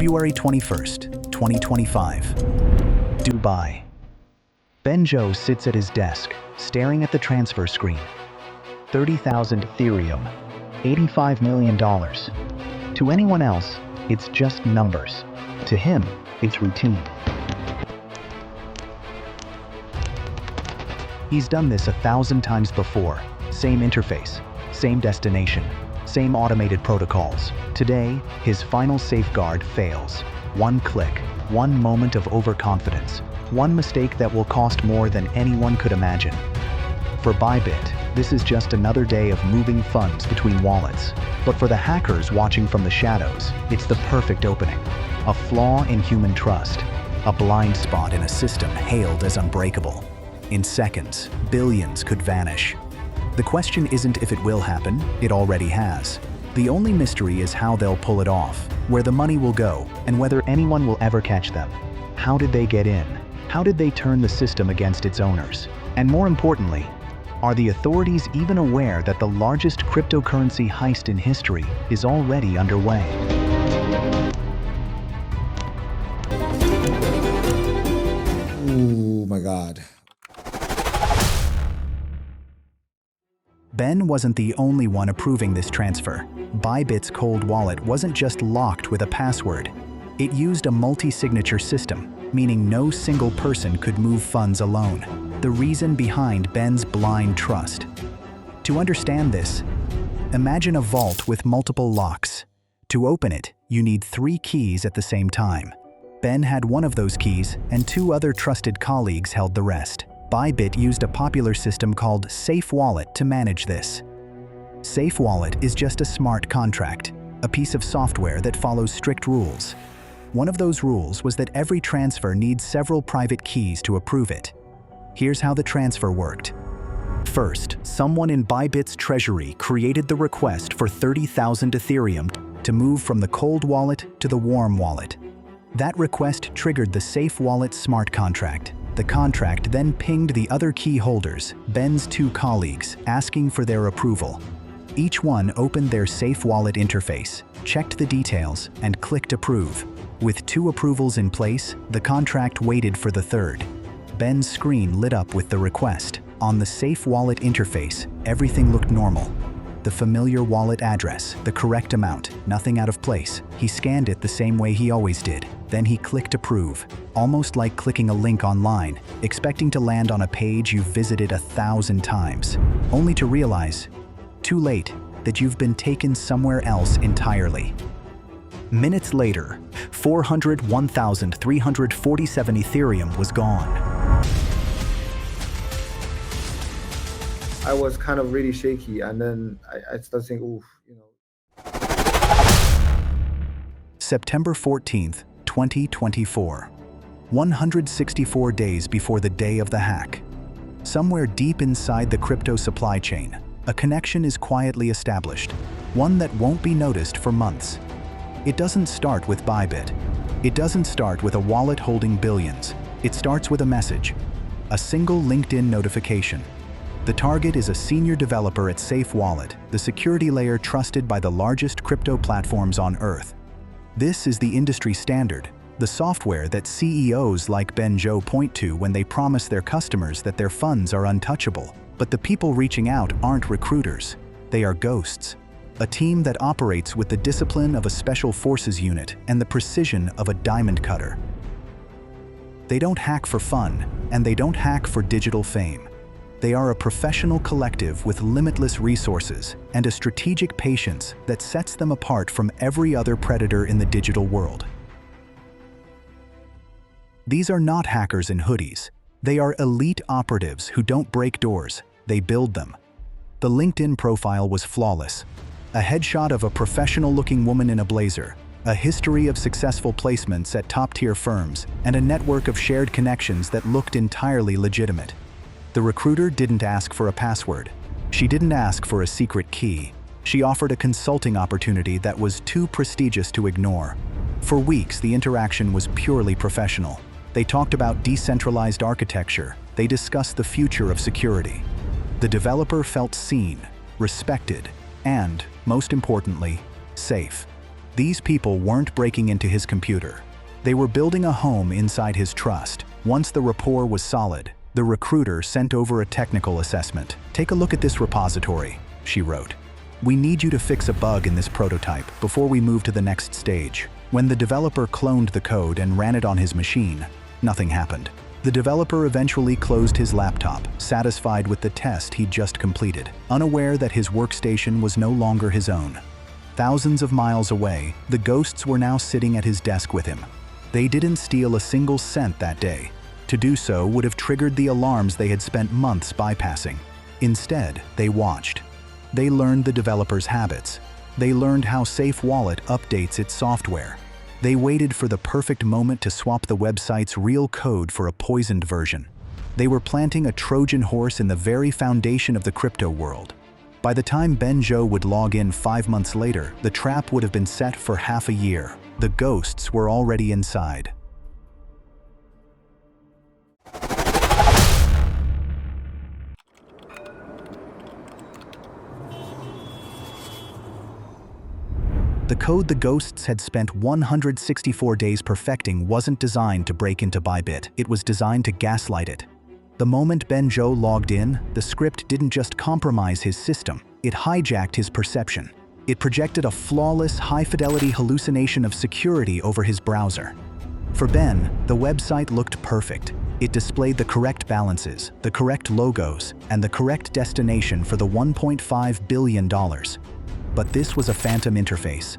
February 21st, 2025. Dubai. Ben Zhou sits at his desk, staring at the transfer screen. 30,000 Ethereum, $85 million. To anyone else, it's just numbers. To him, it's routine. He's done this 1,000 times before. Same interface, same destination, same automated protocols. Today, his final safeguard fails. One click, one moment of overconfidence, one mistake that will cost more than anyone could imagine. For Bybit, this is just another day of moving funds between wallets. But for the hackers watching from the shadows, it's the perfect opening. A flaw in human trust, a blind spot in a system hailed as unbreakable. In seconds, billions could vanish. The question isn't if it will happen, it already has. The only mystery is how they'll pull it off, where the money will go, and whether anyone will ever catch them. How did they get in? How did they turn the system against its owners? And more importantly, are the authorities even aware that the largest cryptocurrency heist in history is already underway? Oh my God. Ben wasn't the only one approving this transfer. Bybit's cold wallet wasn't just locked with a password. It used a multi-signature system, meaning no single person could move funds alone. The reason behind Ben's blind trust. To understand this, imagine a vault with multiple locks. To open it, you need 3 keys at the same time. Ben had one of those keys, and 2 other trusted colleagues held the rest. Bybit used a popular system called Safe Wallet to manage this. Safe Wallet is just a smart contract, a piece of software that follows strict rules. One of those rules was that every transfer needs several private keys to approve it. Here's how the transfer worked. First, someone in Bybit's treasury created the request for 30,000 Ethereum to move from the cold wallet to the warm wallet. That request triggered the Safe Wallet smart contract. The contract then pinged the other key holders, Ben's 2 colleagues, asking for their approval. Each one opened their Safe Wallet interface, checked the details, and clicked approve. With 2 approvals in place, the contract waited for the 3rd. Ben's screen lit up with the request. On the Safe Wallet interface, everything looked normal. The familiar wallet address, the correct amount, nothing out of place. He scanned it the same way he always did. Then he clicked approve, almost like clicking a link online, expecting to land on a page you've visited 1,000 times, only to realize, too late, that you've been taken somewhere else entirely. Minutes later, 401,347 Ethereum was gone. I was kind of really shaky, and then I started saying, oof, you know. September 14th, 2024. 164 days before the day of the hack. Somewhere deep inside the crypto supply chain, a connection is quietly established, one that won't be noticed for months. It doesn't start with Bybit. It doesn't start with a wallet holding billions. It starts with a message, a single LinkedIn notification. The target is a senior developer at Safe Wallet, the security layer trusted by the largest crypto platforms on Earth. This is the industry standard, the software that CEOs like Ben Zhou point to when they promise their customers that their funds are untouchable. But the people reaching out aren't recruiters, they are ghosts. A team that operates with the discipline of a special forces unit and the precision of a diamond cutter. They don't hack for fun, and they don't hack for digital fame. They are a professional collective with limitless resources and a strategic patience that sets them apart from every other predator in the digital world. These are not hackers in hoodies. They are elite operatives who don't break doors, they build them. The LinkedIn profile was flawless. A headshot of a professional-looking woman in a blazer, a history of successful placements at top-tier firms, and a network of shared connections that looked entirely legitimate. The recruiter didn't ask for a password. She didn't ask for a secret key. She offered a consulting opportunity that was too prestigious to ignore. For weeks, the interaction was purely professional. They talked about decentralized architecture. They discussed the future of security. The developer felt seen, respected, and, most importantly, safe. These people weren't breaking into his computer. They were building a home inside his trust. Once the rapport was solid, the recruiter sent over a technical assessment. "Take a look at this repository," she wrote. "We need you to fix a bug in this prototype before we move to the next stage." When the developer cloned the code and ran it on his machine, nothing happened. The developer eventually closed his laptop, satisfied with the test he'd just completed, unaware that his workstation was no longer his own. Thousands of miles away, the ghosts were now sitting at his desk with him. They didn't steal a single cent that day. To do so would have triggered the alarms they had spent months bypassing. Instead, they watched. They learned the developer's habits. They learned how Safe Wallet updates its software. They waited for the perfect moment to swap the website's real code for a poisoned version. They were planting a Trojan horse in the very foundation of the crypto world. By the time Ben Zhou would log in 5 months later, the trap would have been set for half a year. The ghosts were already inside. The code the ghosts had spent 164 days perfecting wasn't designed to break into Bybit. It was designed to gaslight it. The moment Ben Zhou logged in, the script didn't just compromise his system, it hijacked his perception. It projected a flawless, high-fidelity hallucination of security over his browser. For Ben, the website looked perfect. It displayed the correct balances, the correct logos, and the correct destination for the $1.5 billion. But this was a phantom interface.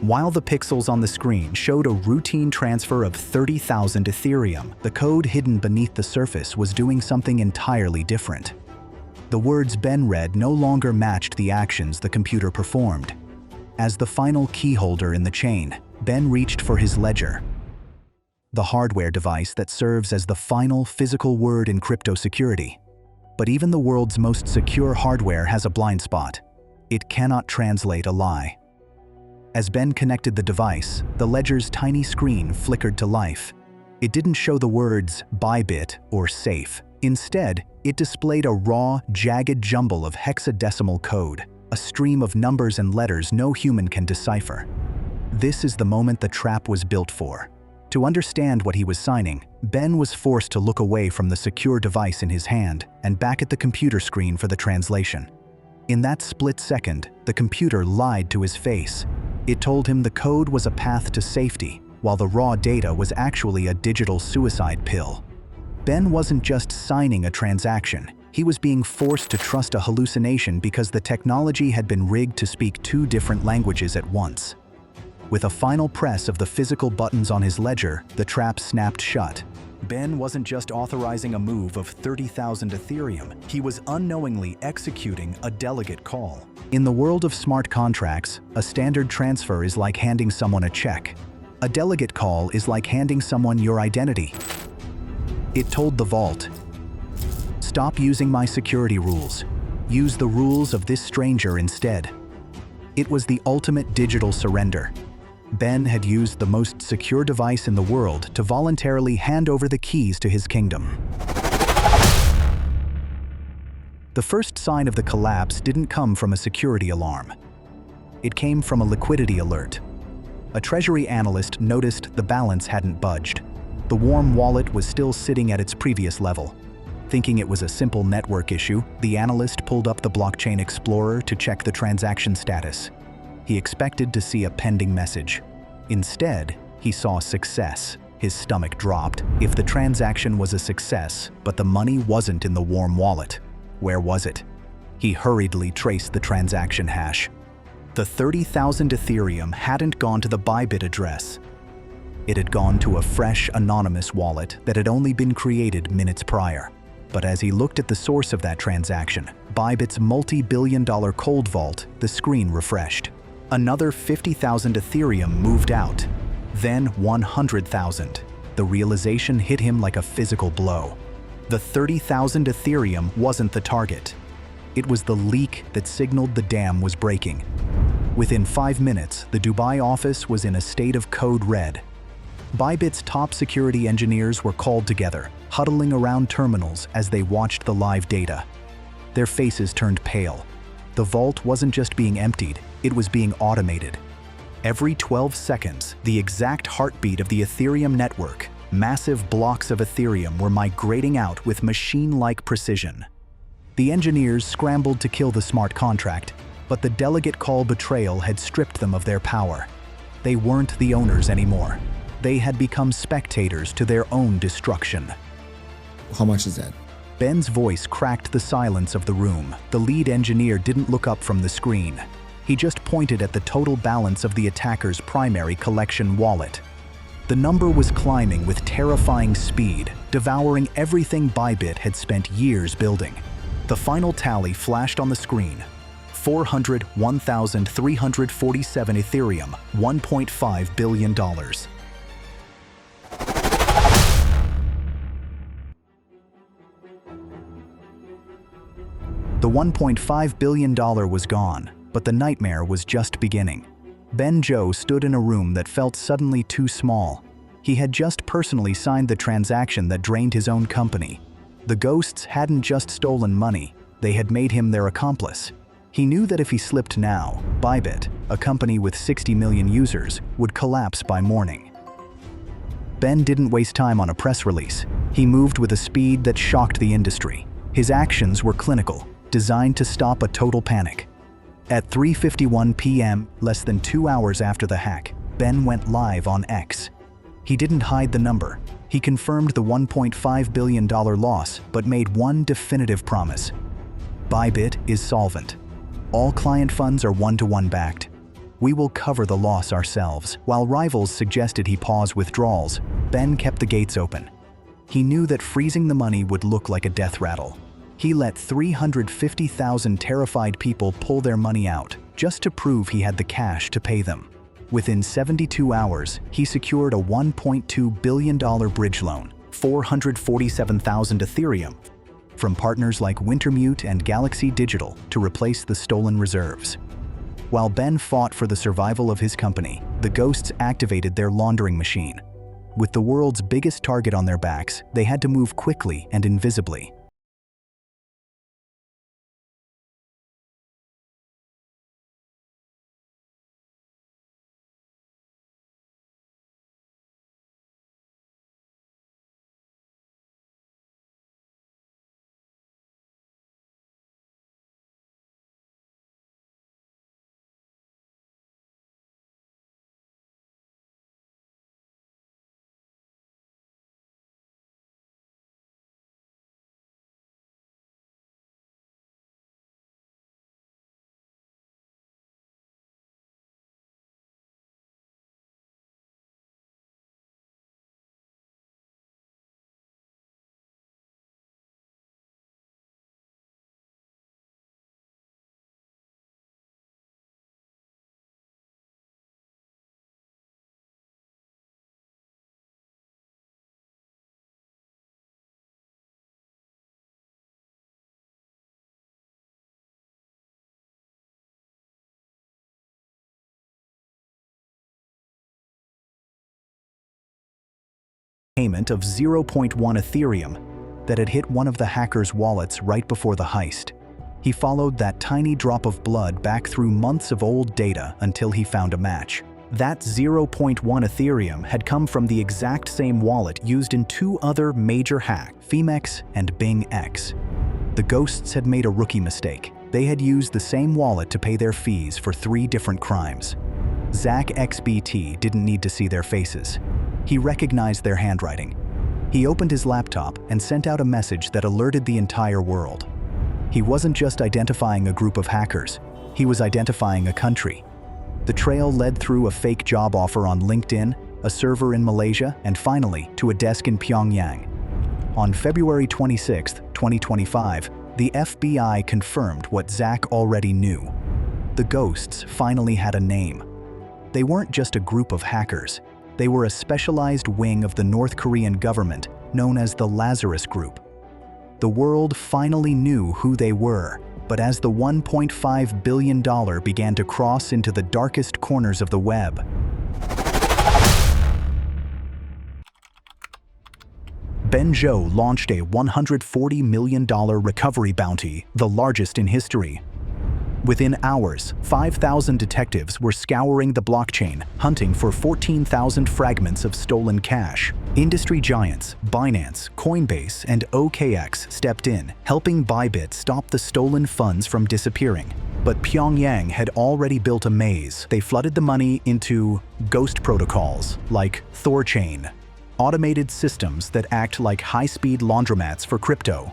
While the pixels on the screen showed a routine transfer of 30,000 Ethereum, the code hidden beneath the surface was doing something entirely different. The words Ben read no longer matched the actions the computer performed. As the final key holder in the chain, Ben reached for his ledger, the hardware device that serves as the final physical word in crypto security. But even the world's most secure hardware has a blind spot. It cannot translate a lie. As Ben connected the device, the ledger's tiny screen flickered to life. It didn't show the words Bybit or safe. Instead, it displayed a raw, jagged jumble of hexadecimal code, a stream of numbers and letters no human can decipher. This is the moment the trap was built for. To understand what he was signing, Ben was forced to look away from the secure device in his hand and back at the computer screen for the translation. In that split second, the computer lied to his face. It told him the code was a path to safety, while the raw data was actually a digital suicide pill. Ben wasn't just signing a transaction. He was being forced to trust a hallucination because the technology had been rigged to speak 2 different languages at once. With a final press of the physical buttons on his ledger, the trap snapped shut. Ben wasn't just authorizing a move of 30,000 Ethereum, he was unknowingly executing a delegate call. In the world of smart contracts, a standard transfer is like handing someone a check. A delegate call is like handing someone your identity. It told the vault, "Stop using my security rules. Use the rules of this stranger instead." It was the ultimate digital surrender. Ben had used the most secure device in the world to voluntarily hand over the keys to his kingdom. The first sign of the collapse didn't come from a security alarm. It came from a liquidity alert. A treasury analyst noticed the balance hadn't budged. The warm wallet was still sitting at its previous level. Thinking it was a simple network issue, the analyst pulled up the Blockchain Explorer to check the transaction status. He expected to see a pending message. Instead, he saw success. His stomach dropped. If the transaction was a success, but the money wasn't in the warm wallet, where was it? He hurriedly traced the transaction hash. The 30,000 Ethereum hadn't gone to the Bybit address. It had gone to a fresh, anonymous wallet that had only been created minutes prior. But as he looked at the source of that transaction, Bybit's multi-billion-dollar cold vault, the screen refreshed. Another 50,000 Ethereum moved out, then 100,000. The realization hit him like a physical blow. The 30,000 Ethereum wasn't the target. It was the leak that signaled the dam was breaking. Within 5 minutes, the Dubai office was in a state of code red. Bybit's top security engineers were called together, huddling around terminals as they watched the live data. Their faces turned pale. The vault wasn't just being emptied, it was being automated. Every 12 seconds, the exact heartbeat of the Ethereum network, massive blocks of Ethereum were migrating out with machine-like precision. The engineers scrambled to kill the smart contract, but the delegate call betrayal had stripped them of their power. They weren't the owners anymore. They had become spectators to their own destruction. How much is that? Ben's voice cracked the silence of the room. The lead engineer didn't look up from the screen. He just pointed at the total balance of the attacker's primary collection wallet. The number was climbing with terrifying speed, devouring everything Bybit had spent years building. The final tally flashed on the screen. 401,347 Ethereum, $1.5 billion. The $1.5 billion was gone, but the nightmare was just beginning. Ben Zhou stood in a room that felt suddenly too small. He had just personally signed the transaction that drained his own company. The ghosts hadn't just stolen money, they had made him their accomplice. He knew that if he slipped now, Bybit, a company with 60 million users, would collapse by morning. Ben didn't waste time on a press release. He moved with a speed that shocked the industry. His actions were clinical, designed to stop a total panic. At 3:51 p.m., less than 2 hours after the hack, Ben went live on X. He didn't hide the number. He confirmed the $1.5 billion loss, but made one definitive promise. Bybit is solvent. All client funds are one-to-one backed. We will cover the loss ourselves. While rivals suggested he pause withdrawals, Ben kept the gates open. He knew that freezing the money would look like a death rattle. He let 350,000 terrified people pull their money out, just to prove he had the cash to pay them. Within 72 hours, he secured a $1.2 billion bridge loan, 447,000 Ethereum, from partners like Wintermute and Galaxy Digital to replace the stolen reserves. While Ben fought for the survival of his company, the ghosts activated their laundering machine. With the world's biggest target on their backs, they had to move quickly and invisibly. Payment of 0.1 Ethereum that had hit one of the hacker's wallets right before the heist. He followed that tiny drop of blood back through months of old data until he found a match. That 0.1 Ethereum had come from the exact same wallet used in two other major hacks, Femex and Bing X. The ghosts had made a rookie mistake. They had used the same wallet to pay their fees for 3 different crimes. Zach XBT didn't need to see their faces. He recognized their handwriting. He opened his laptop and sent out a message that alerted the entire world. He wasn't just identifying a group of hackers, he was identifying a country. The trail led through a fake job offer on LinkedIn, a server in Malaysia, and finally to a desk in Pyongyang. On February 26, 2025, the FBI confirmed what Zach already knew. The ghosts finally had a name. They weren't just a group of hackers. They were a specialized wing of the North Korean government known as the Lazarus Group. The world finally knew who they were, but as the $1.5 billion began to cross into the darkest corners of the web, Ben Zhou launched a $140 million recovery bounty, the largest in history. Within hours, 5,000 detectives were scouring the blockchain, hunting for 14,000 fragments of stolen cash. Industry giants Binance, Coinbase, and OKX stepped in, helping Bybit stop the stolen funds from disappearing. But Pyongyang had already built a maze. They flooded the money into ghost protocols like Thorchain, automated systems that act like high-speed laundromats for crypto.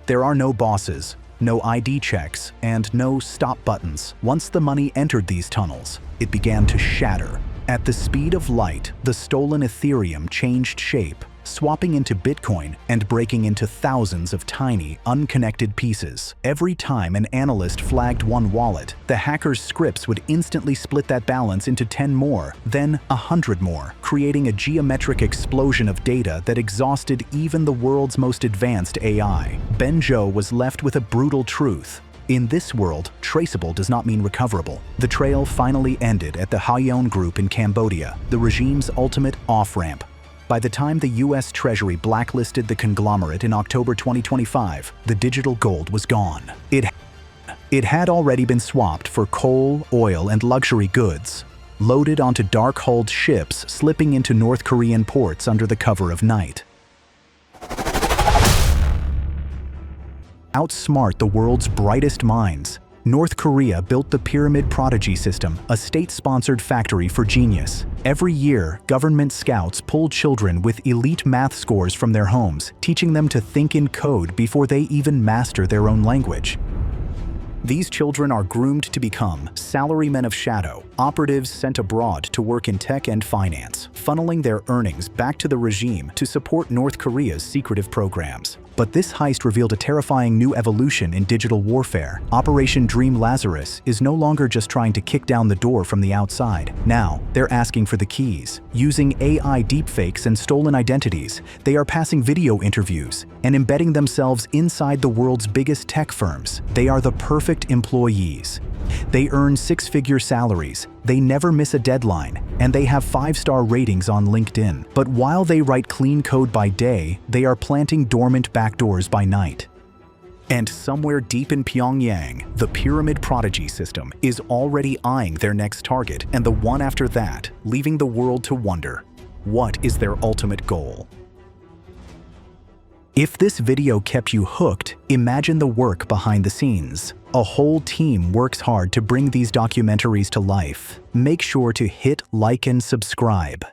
There are no bosses, no ID checks, and no stop buttons. Once the money entered these tunnels, it began to shatter. At the speed of light, the stolen Ethereum changed shape, swapping into Bitcoin and breaking into thousands of tiny, unconnected pieces. Every time an analyst flagged one wallet, the hacker's scripts would instantly split that balance into 10 more, then 100 more, creating a geometric explosion of data that exhausted even the world's most advanced AI. Ben Zhou was left with a brutal truth. In this world, traceable does not mean recoverable. The trail finally ended at the Lazarus Group in Cambodia, the regime's ultimate off-ramp. By the time the US Treasury blacklisted the conglomerate in October 2025, the digital gold was gone. It had already been swapped for coal, oil, and luxury goods, loaded onto dark-hulled ships slipping into North Korean ports under the cover of night. Outsmart the world's brightest minds, North Korea built the Pyramid Prodigy System, a state-sponsored factory for genius. Every year, government scouts pull children with elite math scores from their homes, teaching them to think in code before they even master their own language. These children are groomed to become salarymen of shadow, operatives sent abroad to work in tech and finance, funneling their earnings back to the regime to support North Korea's secretive programs. But this heist revealed a terrifying new evolution in digital warfare. Operation Dream Lazarus is no longer just trying to kick down the door from the outside. Now, they're asking for the keys. Using AI deepfakes and stolen identities, they are passing video interviews and embedding themselves inside the world's biggest tech firms. They are the perfect employees. They earn six-figure salaries, they never miss a deadline, and they have 5-star ratings on LinkedIn. But while they write clean code by day, they are planting dormant backdoors by night. And somewhere deep in Pyongyang, the Pyramid Prodigy System is already eyeing their next target, and the one after that, leaving the world to wonder, what is their ultimate goal? If this video kept you hooked, imagine the work behind the scenes. A whole team works hard to bring these documentaries to life. Make sure to hit like and subscribe.